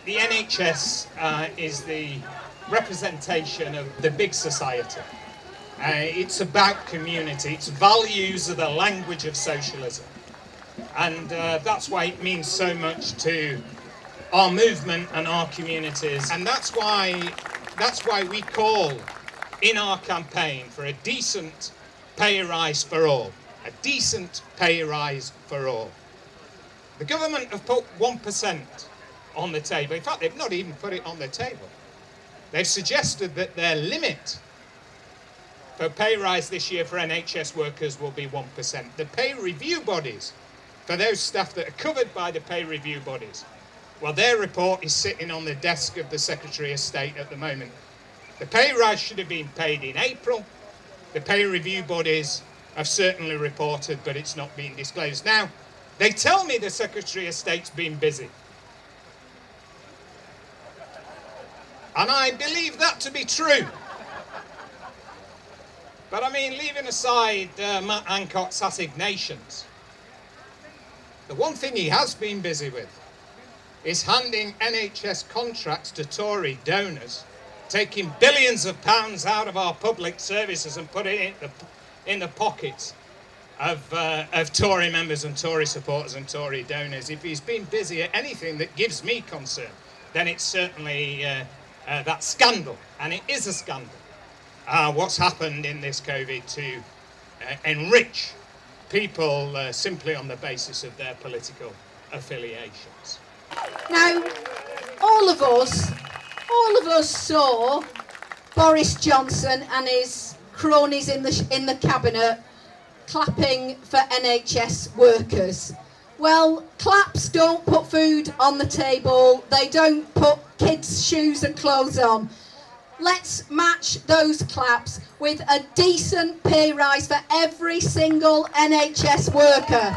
The NHS is the representation of the big society. It's about community. Its values are the language of socialism. And that's why it means so much to our movement and our communities. And that's why we call in our campaign for a decent pay rise for all. A decent pay rise for all. The government have put 1% on the table. In fact, they've not even put it on the table. They've suggested that their limit for pay rise this year for NHS workers will be 1%. The pay review bodies, for those staff that are covered by the pay review bodies, well, their report is sitting on the desk of the Secretary of State at the moment. The pay rise should have been paid in April. The pay review bodies have certainly reported, but it's not been disclosed. Now, they tell me the Secretary of State's been busy. And I believe that to be true. But I mean, leaving aside Matt Hancock's assignations, the one thing he has been busy with is handing NHS contracts to Tory donors, taking billions of pounds out of our public services and putting it in the pockets of Tory members and Tory supporters and Tory donors. If he's been busy at anything that gives me concern, then it's certainly that scandal, and it is a scandal, what's happened in this COVID to enrich people simply on the basis of their political affiliations. Now, all of us saw Boris Johnson and his cronies in the cabinet clapping for NHS workers. Well, claps don't put food on the table. They don't put kids' shoes and clothes on. Let's match those claps with a decent pay rise for every single NHS worker.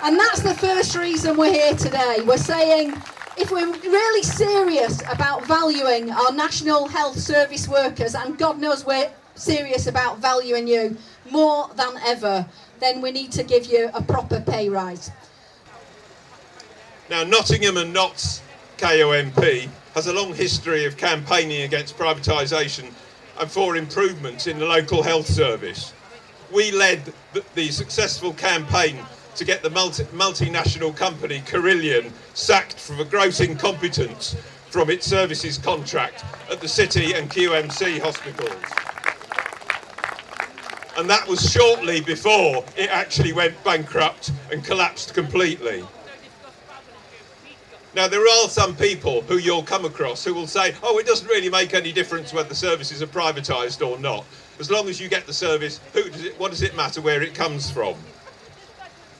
And that's the first reason we're here today. We're saying if we're really serious about valuing our National Health Service workers, and God knows we're serious about valuing you more than ever, then we need to give you a proper pay rise. Now, Nottingham and Notts KOMP has a long history of campaigning against privatisation and for improvements in the local health service. We led the successful campaign to get the multinational company Carillion sacked for gross incompetence from its services contract at the City and QMC hospitals. And that was shortly before it actually went bankrupt and collapsed completely. Now, there are some people who you'll come across who will say, oh, it doesn't really make any difference whether the services are privatised or not. As long as you get the service, what does it matter where it comes from?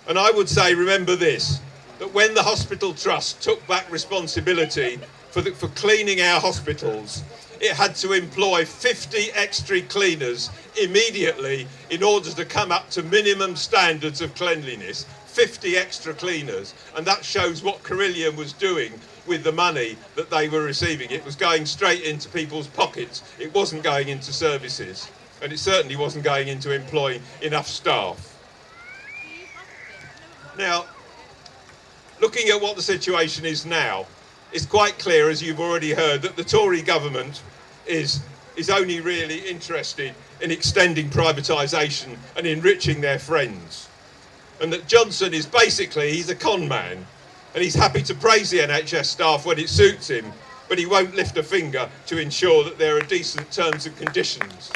And I would say, remember this, that when the Hospital Trust took back responsibility for cleaning our hospitals, it had to employ 50 extra cleaners immediately in order to come up to minimum standards of cleanliness. 50 extra cleaners, and that shows what Carillion was doing with the money that they were receiving. It was going straight into people's pockets. It wasn't going into services, and it certainly wasn't going into employing enough staff. Now, looking at what the situation is now, it's quite clear, as you've already heard, that the Tory government is only really interested in extending privatisation and enriching their friends. And that Johnson is basically, he's a con man, and he's happy to praise the NHS staff when it suits him, but he won't lift a finger to ensure that there are decent terms and conditions.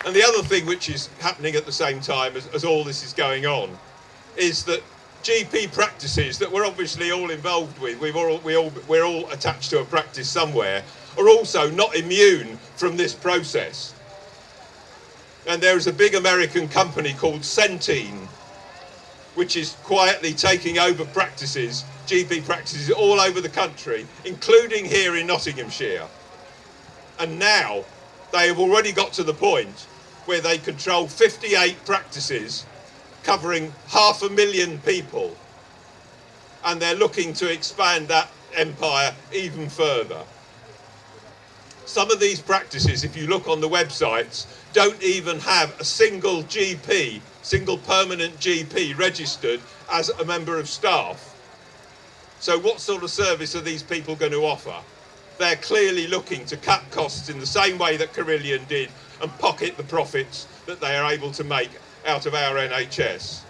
And the other thing which is happening at the same time as all this is going on is that GP practices that we're obviously all involved with, we're all attached to a practice somewhere, are also not immune from this process. And there is a big American company called Centene, which is quietly taking over practices, GP practices all over the country, including here in Nottinghamshire. And now they have already got to the point where they control 58 practices covering 500,000 people. And they're looking to expand that empire even further. Some of these practices, if you look on the websites, don't even have a single GP single permanent GP registered as a member of staff. So what sort of service are these people going to offer? They're clearly looking to cut costs in the same way that Carillion did and pocket the profits that they are able to make out of our NHS.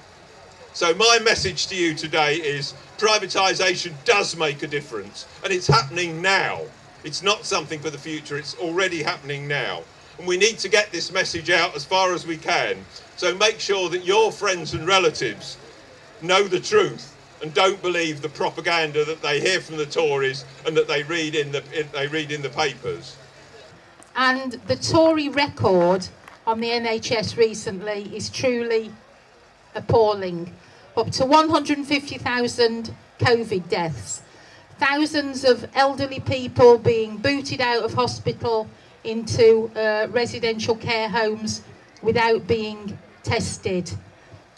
So my message to you today is privatisation does make a difference, and it's happening now. It's not something for the future, it's already happening now. And we need to get this message out as far as we can. So make sure that your friends and relatives know the truth and don't believe the propaganda that they hear from the Tories and that they read in the papers. And the Tory record on the NHS recently is truly appalling. Up to 150,000 COVID deaths, thousands of elderly people being booted out of hospital into residential care homes without being tested,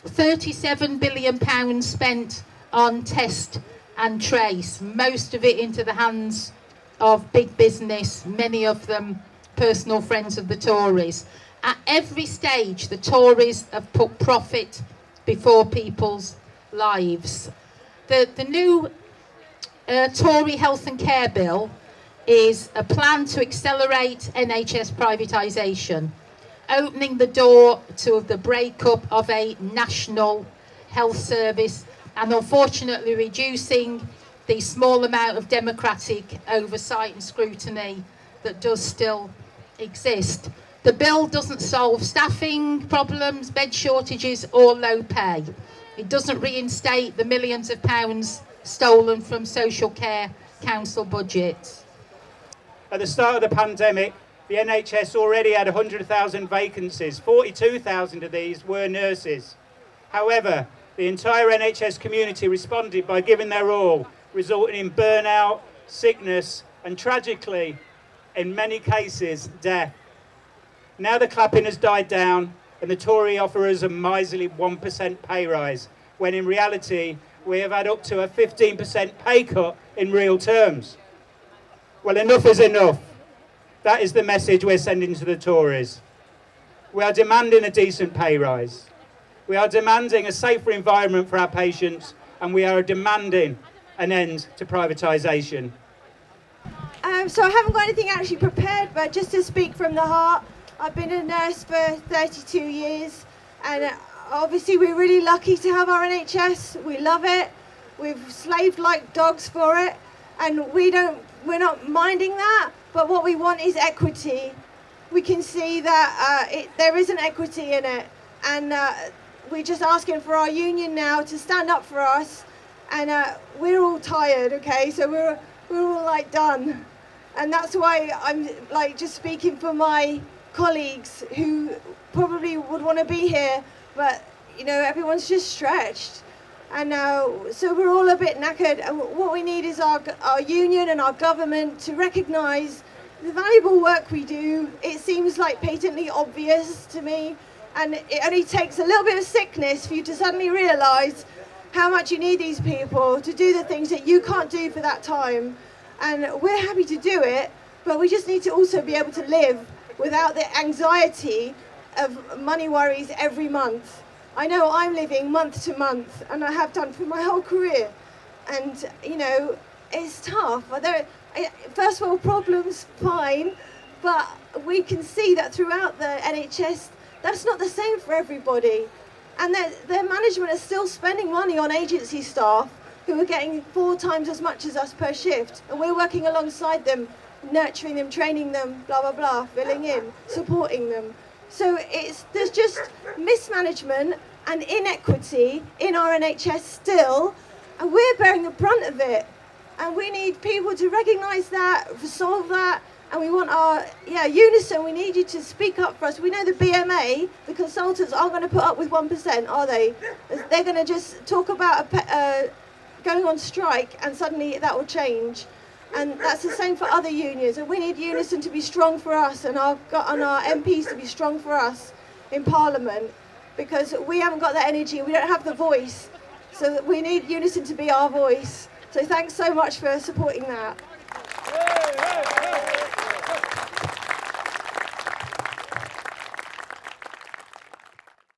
£37 billion spent on test and trace, most of it into the hands of big business, many of them personal friends of the Tories. At every stage, the Tories have put profit before people's lives. The new Tory Health and Care Bill is a plan to accelerate NHS privatisation, opening the door to the breakup of a national health service and unfortunately reducing the small amount of democratic oversight and scrutiny that does still exist. The bill doesn't solve staffing problems, bed shortages or low pay. It doesn't reinstate the millions of pounds stolen from social care council budgets. At the start of the pandemic, the NHS already had 100,000 vacancies. 42,000 of these were nurses. However, the entire NHS community responded by giving their all, resulting in burnout, sickness, and tragically, in many cases, death. Now the clapping has died down and the Tory offer us a miserly 1% pay rise, when in reality, we have had up to a 15% pay cut in real terms. Well, enough is enough. That is the message we're sending to the Tories. We are demanding a decent pay rise. We are demanding a safer environment for our patients, and we are demanding an end to privatisation. So I haven't got anything actually prepared, but just to speak from the heart, I've been a nurse for 32 years, and obviously we're really lucky to have our NHS. We love it. We've slaved like dogs for it, and we're not minding that, but what we want is equity. We can see that there isn't equity in it, and we're just asking for our union now to stand up for us, and we're all tired, okay, so we're all like done, and that's why I'm like just speaking for my colleagues who probably would want to be here, but you know, everyone's just stretched, and so we're all a bit knackered, and what we need is our union and our government to recognise the valuable work we do. It seems like patently obvious to me, and it only takes a little bit of sickness for you to suddenly realise how much you need these people to do the things that you can't do for that time. And we're happy to do it, but we just need to also be able to live without the anxiety of money worries every month. I know I'm living month to month, and I have done for my whole career. And, you know, it's tough. First world problems, fine, but we can see that throughout the NHS, that's not the same for everybody. And their management is still spending money on agency staff who are getting 4 times as much as us per shift. And we're working alongside them, nurturing them, training them, blah, blah, blah, filling in, supporting them. So there's just mismanagement and inequity in our NHS still, and we're bearing the brunt of it. And we need people to recognise that, solve that, and we want our unison. We need you to speak up for us. We know the BMA, the consultants, aren't going to put up with 1%, are they? They're going to just talk about going on strike, and suddenly that will change. And that's the same for other unions. And we need unison to be strong for us, and our MPs to be strong for us in Parliament, because we haven't got that energy. We don't have the voice. So we need unison to be our voice. So thanks so much for supporting that.